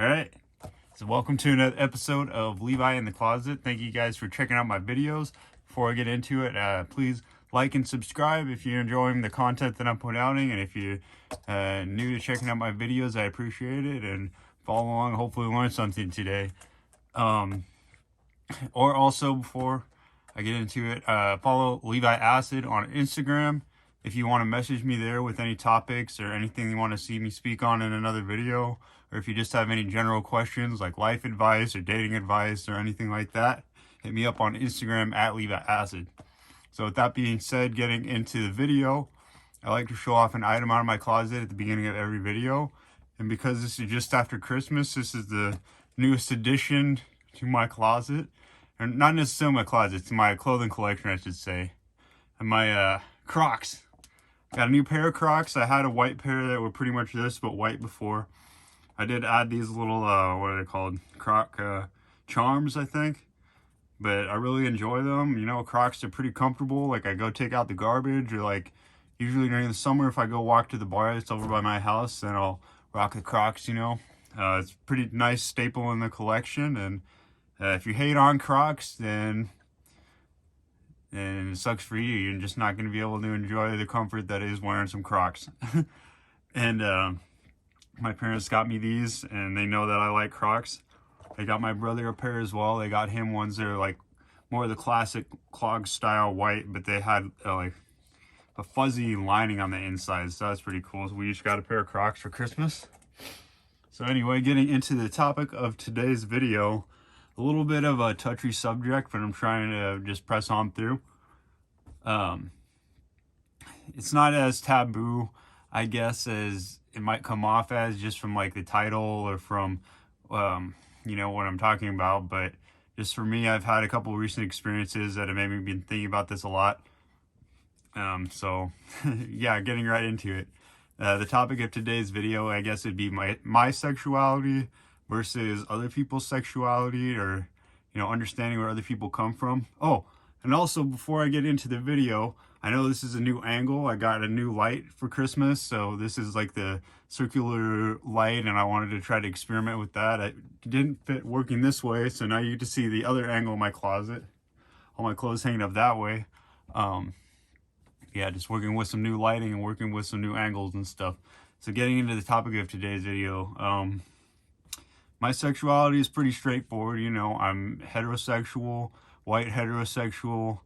All right. So welcome to another episode of Levi in the Closet. Thank you guys for checking out my videos. Before I get into it, please like and subscribe if you're enjoying the content that I'm putting out. And if you're new to checking out my videos, I appreciate it. And follow along, hopefully learn something today. Or also, before I get into it, follow Levi Acid on Instagram. If you want to message me there with any topics or anything you want to see me speak on in another video, or if you just have any general questions like life advice or dating advice or anything like that, hit me up on Instagram at Levi Acid. So with that being said, getting into the video, I like to show off an item out of my closet at the beginning of every video. And because this is just after Christmas, this is the newest addition to my closet. And not necessarily my closet, it's my clothing collection, I should say. And my Crocs. Got a new pair of Crocs. I had a white pair that were pretty much this, but white before. I did add these little, what are they called? Croc charms, I think. But I really enjoy them. You know, Crocs are pretty comfortable. Like, I go take out the garbage, or like, usually during the summer, if I go walk to the bar that's over by my house, then I'll rock the Crocs, you know. It's a pretty nice staple in the collection, and if you hate on Crocs, then it sucks for you. You're just not going to be able to enjoy the comfort that is wearing some Crocs. And my parents got me these, and they know that I like Crocs. They got my brother a pair as well. They got him ones that are like more of the classic clog style white, but they had like a fuzzy lining on the inside, so that's pretty cool. So we each got a pair of Crocs for Christmas. So anyway, getting into the topic of today's video, a little bit of a touchy subject, but I'm trying to just press on through. It's not as taboo, I guess, as it might come off as, just from like the title or from you know what I'm talking about. But just for me, I've had a couple of recent experiences that have made me been thinking about this a lot. So yeah, getting right into it. The topic of today's video, I guess, would be my sexuality versus other people's sexuality, or, you know, understanding where other people come from. Oh, and also, before I get into the video, I know this is a new angle. I got a new light for Christmas, so this is like the circular light, and I wanted to try to experiment with that. It didn't fit working this way, so now you get to see the other angle of my closet. All my clothes hanging up that way. Yeah, just working with some new lighting and working with some new angles and stuff. So getting into the topic of today's video, my sexuality is pretty straightforward. You know, I'm heterosexual, white heterosexual,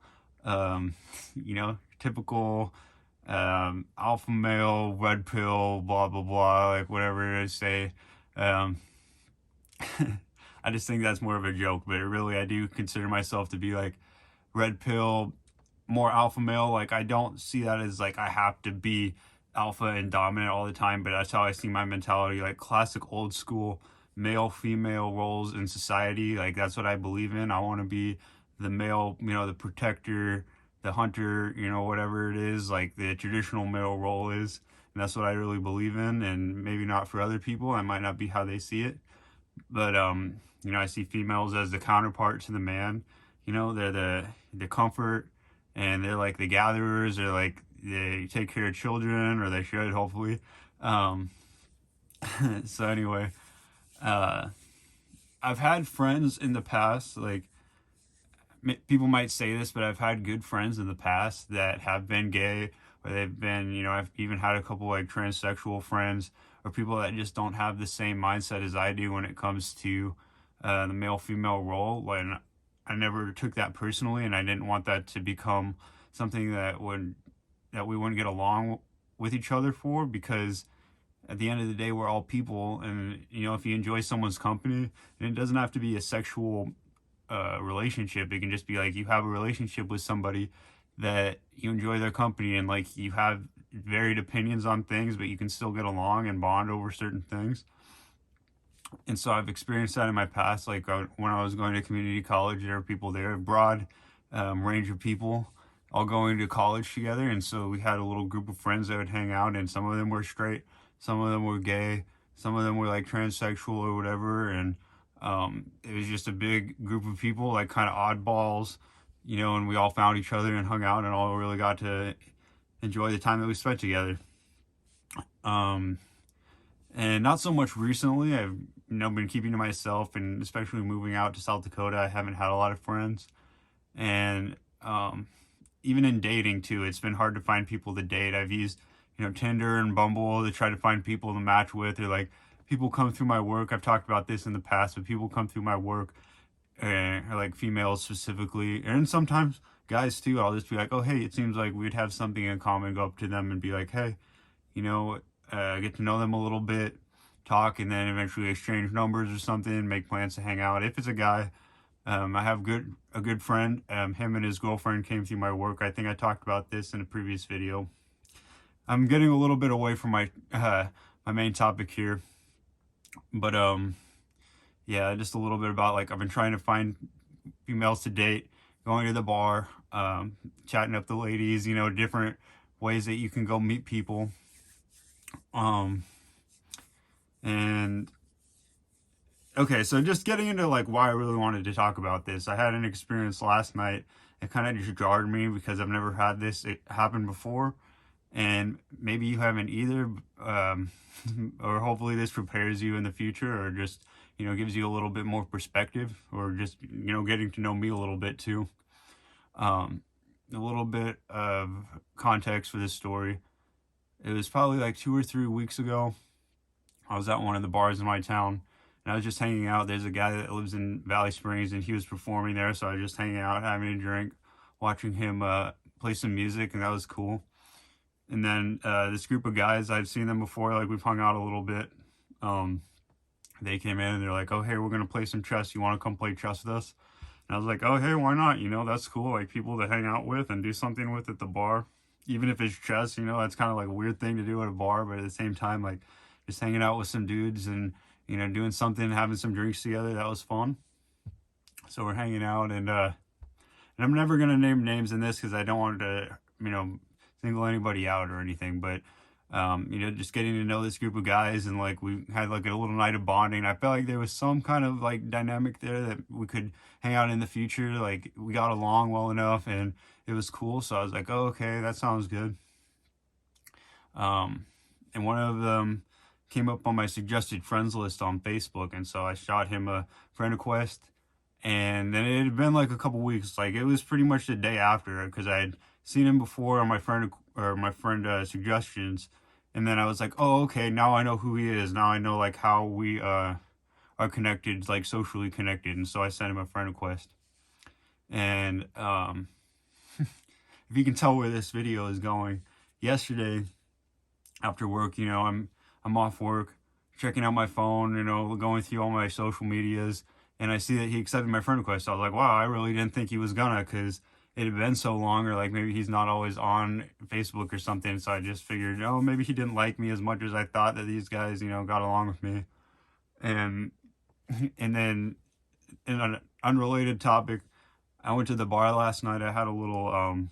you know, typical alpha male, red pill, blah, blah, blah, like whatever I say. I just think that's more of a joke, but really I do consider myself to be like red pill, more alpha male. Like, I don't see that as like I have to be alpha and dominant all the time, but that's how I see my mentality, like classic old school male female roles in society. Like, that's what I believe in. I want to be the male, you know, the protector, the hunter, you know, whatever it is, like the traditional male role is. And that's what I really believe in. And maybe not for other people, that might not be how they see it, but you know, I see females as the counterpart to the man. You know, they're the comfort, and they're like the gatherers, or like they take care of children, or they should, hopefully. So anyway, I've had friends in the past, like, people might say this, but I've had good friends in the past that have been gay, or they've been, you know, I've even had a couple like transsexual friends, or people that just don't have the same mindset as I do when it comes to the male-female role. And I never took that personally, and I didn't want that to become something that we wouldn't get along with each other for, because at the end of the day, we're all people. And, you know, if you enjoy someone's company, and it doesn't have to be a sexual relationship, it can just be like you have a relationship with somebody that you enjoy their company, and like you have varied opinions on things, but you can still get along and bond over certain things. And so I've experienced that in my past. Like, when I was going to community college, there were people there, a broad range of people, all going to college together. And so we had a little group of friends that would hang out, and some of them were straight, some of them were gay, some of them were like transsexual or whatever. And it was just a big group of people, like kind of oddballs, you know, and we all found each other and hung out and all really got to enjoy the time that we spent together. And not so much recently. I've been keeping to myself, and especially moving out to South Dakota, I haven't had a lot of friends. And even in dating too, it's been hard to find people to date. I've used, Tinder and Bumble to try to find people to match with, or like people come through my work. I've talked about this in the past, but people come through my work, or like females specifically, and sometimes guys too. I'll just be like, oh hey, it seems like we'd have something in common. Go up to them and be like, hey, get to know them a little bit, talk, and then eventually exchange numbers or something, make plans to hang out. If it's a guy, I have a good friend. Him and his girlfriend came through my work. I think I talked about this in a previous video. I'm getting a little bit away from my main topic here, but yeah, just a little bit about, like, I've been trying to find females to date, going to the bar, chatting up the ladies, different ways that you can go meet people. And okay, so just getting into like why I really wanted to talk about this. I had an experience last night. It kind of just jarred me because I've never had this happen before, and maybe you haven't either. Or hopefully this prepares you in the future, or just gives you a little bit more perspective, or just getting to know me a little bit too. A little bit of context for this story. It was probably like 2 or 3 weeks ago. I was at one of the bars in my town, and I was just hanging out. There's a guy that lives in Valley Springs, and he was performing there, so I was just hanging out, having a drink, watching him play some music, and that was cool. And then this group of guys, I've seen them before, like we've hung out a little bit. They came in and they're like, oh hey, we're gonna play some chess. You want to come play chess with us? And I was like, oh hey, why not? That's cool. Like, people to hang out with and do something with at the bar, even if it's chess. That's kind of like a weird thing to do at a bar, but at the same time, like, just hanging out with some dudes and doing something, having some drinks together, that was fun. So we're hanging out, and I'm never gonna name names in this because I don't want to single anybody out or anything, but just getting to know this group of guys, and like we had like a little night of bonding. I felt like there was some kind of like dynamic there that we could hang out in the future. Like, we got along well enough, and it was cool. So I was like, oh okay, that sounds good. And one of them came up on my suggested friends list on Facebook, and so I shot him a friend request. And then it had been like a couple weeks. Like, it was pretty much the day after, because I had seen him before on my friend suggestions. And then I was like, oh okay, now I know who he is. Now I know like how we are connected, like socially connected. And so I sent him a friend request. And if you can tell where this video is going, yesterday after work, I'm off work, checking out my phone, going through all my social medias, and I see that he accepted my friend request. So I was like, wow, I really didn't think he was gonna, because it had been so long, or like maybe he's not always on Facebook or something. So I just figured, oh, maybe he didn't like me as much as I thought that these guys, got along with me. And then, in an unrelated topic, I went to the bar last night. I had a little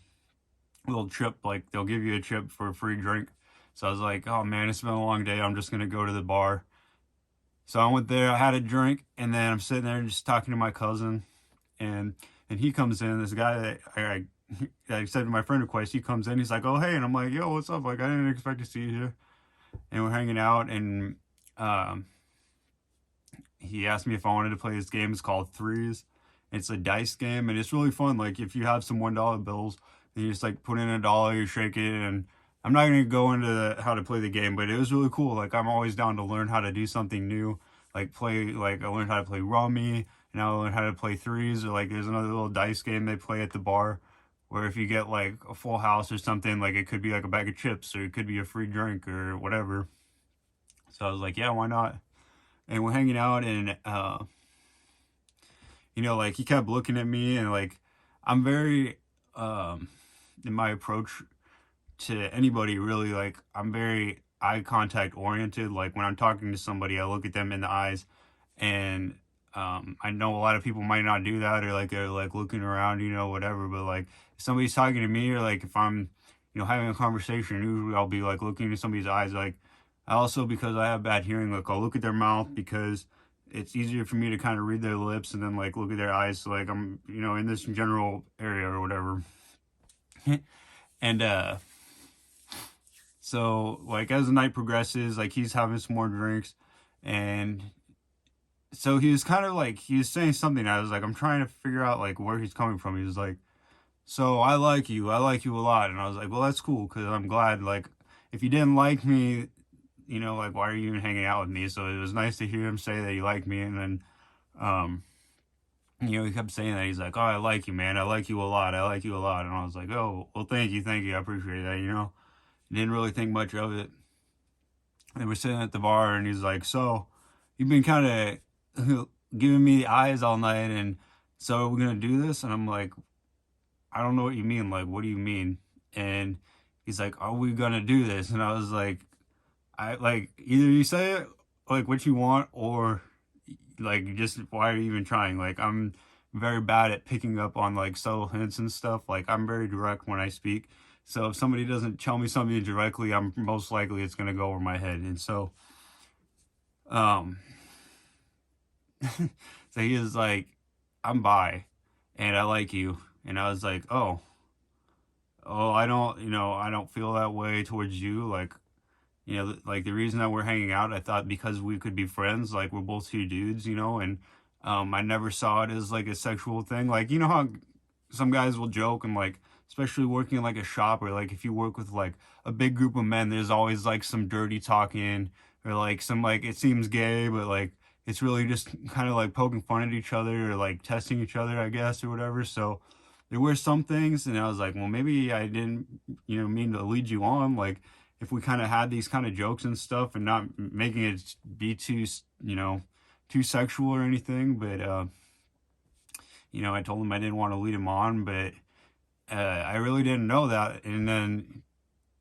trip. Like, they'll give you a chip for a free drink. So I was like, oh man, it's been a long day. I'm just gonna go to the bar. So I went there, I had a drink, and then I'm sitting there just talking to my cousin, and he comes in. This guy that I accepted my friend request, he comes in, he's like, oh hey, and I'm like, yo, what's up? Like, I didn't expect to see you here. And we're hanging out, and he asked me if I wanted to play this game. It's called Threes. It's a dice game, and it's really fun. Like, if you have some $1 bills, and you just like put in $1, you shake it, and I'm not going to go into how to play the game, but it was really cool. Like, I'm always down to learn how to do something new. Like, I learned how to play Rummy, and now I learned how to play Threes. Or like, there's another little dice game they play at the bar, where if you get like a full house or something, like it could be like a bag of chips, or it could be a free drink or whatever. So I was like, yeah, why not? And we're hanging out, and like, he kept looking at me, and like, I'm very in my approach to anybody, really, like, I'm very eye contact oriented. Like, when I'm talking to somebody, I look at them in the eyes, and I know a lot of people might not do that, or like they're like looking around, whatever. But like, if somebody's talking to me, or like if I'm having a conversation, usually I'll be like looking into somebody's eyes. Like, I also, because I have bad hearing, like, I'll look at their mouth, because it's easier for me to kind of read their lips and then like look at their eyes. So like, I'm in this general area or whatever. And so like, as the night progresses, like, he's having some more drinks, and so he was kind of like, he was saying something. I was like, I'm trying to figure out like where he's coming from. He was like, so I like you a lot. And I was like, well, that's cool. Cause I'm glad, like, if you didn't like me, like, why are you even hanging out with me? So it was nice to hear him say that he liked me. And then, um, he kept saying that. He's like, oh, I like you, man. I like you a lot. I like you a lot. And I was like, oh, well, thank you. Thank you. I appreciate that. Didn't really think much of it. And we're sitting at the bar and he's like, so you've been kind of giving me the eyes all night. And so we're going to do this. And I'm like, I don't know what you mean. Like, what do you mean? And he's like, are we going to do this? And I was like, I like either you say it like what you want or like just why are you even trying? Like I'm very bad at picking up on like subtle hints and stuff. Like I'm very direct when I speak. So if somebody doesn't tell me something directly, I'm most likely it's gonna go over my head. And so um so he was like, I'm bi and I like you. And I was like, oh, I don't feel that way towards you. Like like the reason that we're hanging out, I thought because we could be friends, like we're both two dudes, and I never saw it as like a sexual thing. Like, how some guys will joke and like, especially working in like a shop or like if you work with like a big group of men, there's always like some dirty talking or like some like it seems gay, but like it's really just kind of like poking fun at each other or like testing each other, I guess, or whatever. So there were some things, and I was like, well, maybe I didn't, mean to lead you on. Like, if we kind of had these kind of jokes and stuff, and not making it be too, too sexual or anything. But I told him I didn't want to lead him on, but I really didn't know that, and then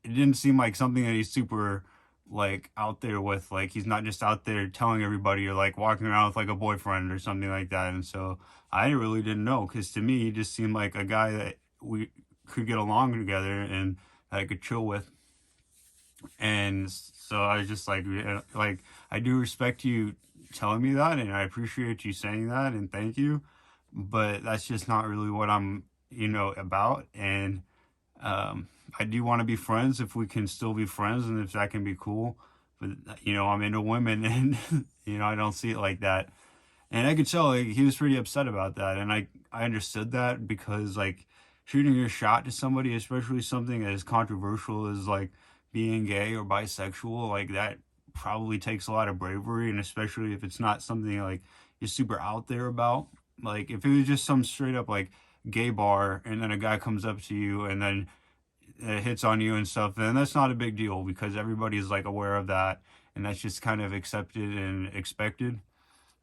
it didn't seem like something that he's super like out there with. Like he's not just out there telling everybody or like walking around with like a boyfriend or something like that. And so I really didn't know, because to me he just seemed like a guy that we could get along together and I could chill with. And so I was just like, yeah, like I do respect you telling me that, and I appreciate you saying that, and thank you. But that's just not really what I'm, about. And I do want to be friends if we can still be friends, and if that can be cool. But I'm into women, and I don't see it like that. And I could tell like, he was pretty upset about that, and I understood that, because like shooting your shot to somebody, especially something as controversial as like being gay or bisexual, like that probably takes a lot of bravery, and especially if it's not something like you're super out there about. Like if it was just some straight up like gay bar, and then a guy comes up to you and then hits on you and stuff, then that's not a big deal, because everybody's like aware of that, and that's just kind of accepted and expected.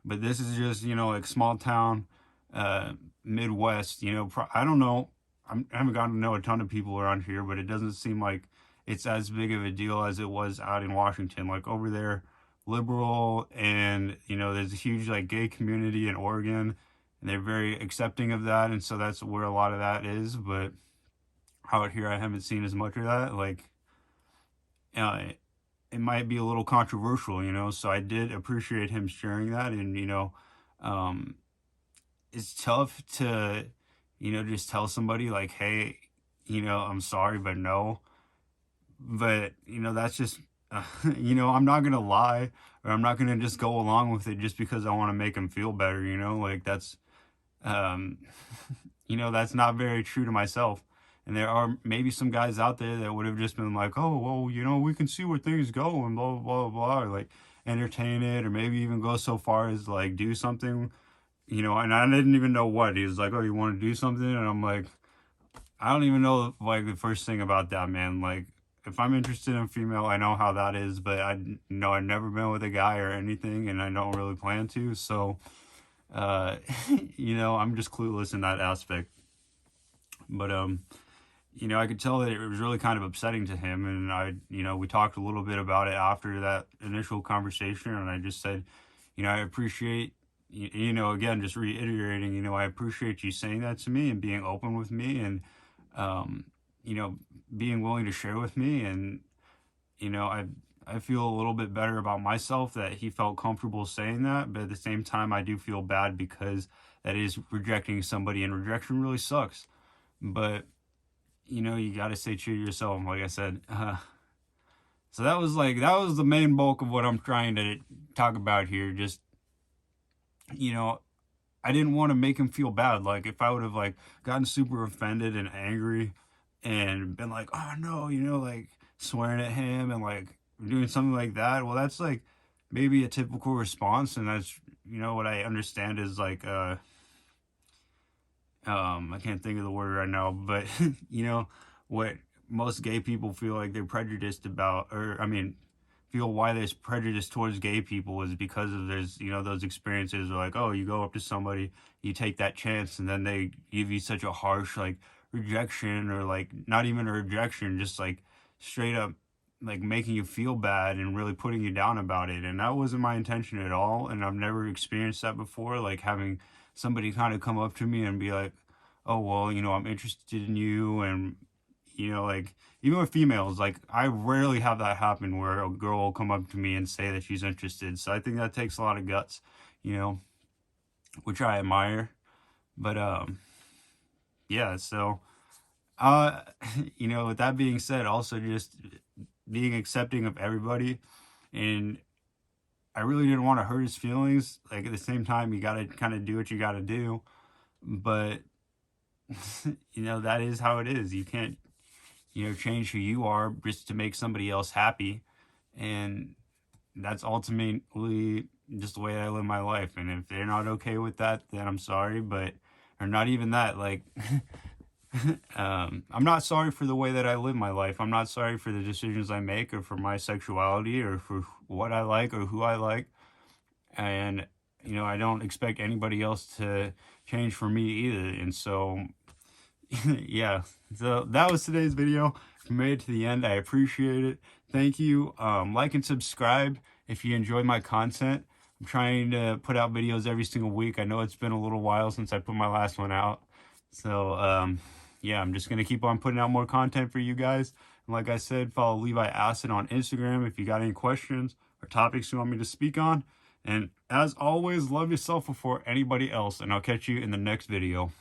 But this is just, like small town, uh, Midwest, I don't know. I haven't gotten to know a ton of people around here, but it doesn't seem like it's as big of a deal as it was out in Washington. Like over there, liberal, and, there's a huge like gay community in Oregon, and they're very accepting of that. And so that's where a lot of that is. But out here, I haven't seen as much of that. Like, uh, it might be a little controversial, so I did appreciate him sharing that. And, um, it's tough to, just tell somebody like, hey, I'm sorry, but no. But, that's just, I'm not going to lie, or I'm not going to just go along with it just because I want to make him feel better, like that's, um, that's not very true to myself. And there are maybe some guys out there that would have just been like, oh, well, we can see where things go and blah, blah, blah, blah, or like entertain it, or maybe even go so far as like do something, and I didn't even know what. He was like, oh, you want to do something? And I'm like, I don't even know like the first thing about that, man. Like, if I'm interested in female, I know how that is, but I've never been with a guy or anything, and I don't really plan to. So, uh, I'm just clueless in that aspect. But I could tell that it was really kind of upsetting to him. And we talked a little bit about it after that initial conversation. And I just said, I appreciate, again, just reiterating, I appreciate you saying that to me and being open with me, and, um, being willing to share with me. And, I feel a little bit better about myself that he felt comfortable saying that. But at the same time, I do feel bad, because that is rejecting somebody, and rejection really sucks. But you got to stay true to yourself, like I said. So that was the main bulk of what I'm trying to talk about here. Just you know, I didn't want to make him feel bad. Like if I would have like gotten super offended and angry and been like, oh no, like swearing at him and like doing something like that, well, that's like maybe a typical response. And that's, what I understand is like, I can't think of the word right now, but what most gay people feel like they're prejudiced about, or I mean, feel why there's prejudice towards gay people is because of there's those experiences where like, oh, you go up to somebody, you take that chance, and then they give you such a harsh like rejection, or like not even a rejection, just like straight up like making you feel bad and really putting you down about it. And that wasn't my intention at all, and I've never experienced that before, like having somebody kind of come up to me and be like, oh well, I'm interested in you. And like even with females, like I rarely have that happen where a girl will come up to me and say that she's interested. So I think that takes a lot of guts, which I admire. But yeah, so with that being said, also just being accepting of everybody. And I really didn't want to hurt his feelings. Like at the same time, you gotta kind of do what you gotta do. But that is how it is. You can't change who you are just to make somebody else happy. And that's ultimately just the way I live my life. And if they're not okay with that, then I'm sorry. But, or not even that, like, I'm not sorry for the way that I live my life. I'm not sorry for the decisions I make, or for my sexuality, or for what I like, or who I like. And, I don't expect anybody else to change for me either. And so, yeah, so that was today's video. If you made it to the end, I appreciate it. Thank you. Like and subscribe if you enjoyed my content. I'm trying to put out videos every single week. I know it's been a little while since I put my last one out. So, yeah, I'm just going to keep on putting out more content for you guys. And like I said, follow Levi Acid on Instagram if you got any questions or topics you want me to speak on. And as always, love yourself before anybody else. And I'll catch you in the next video.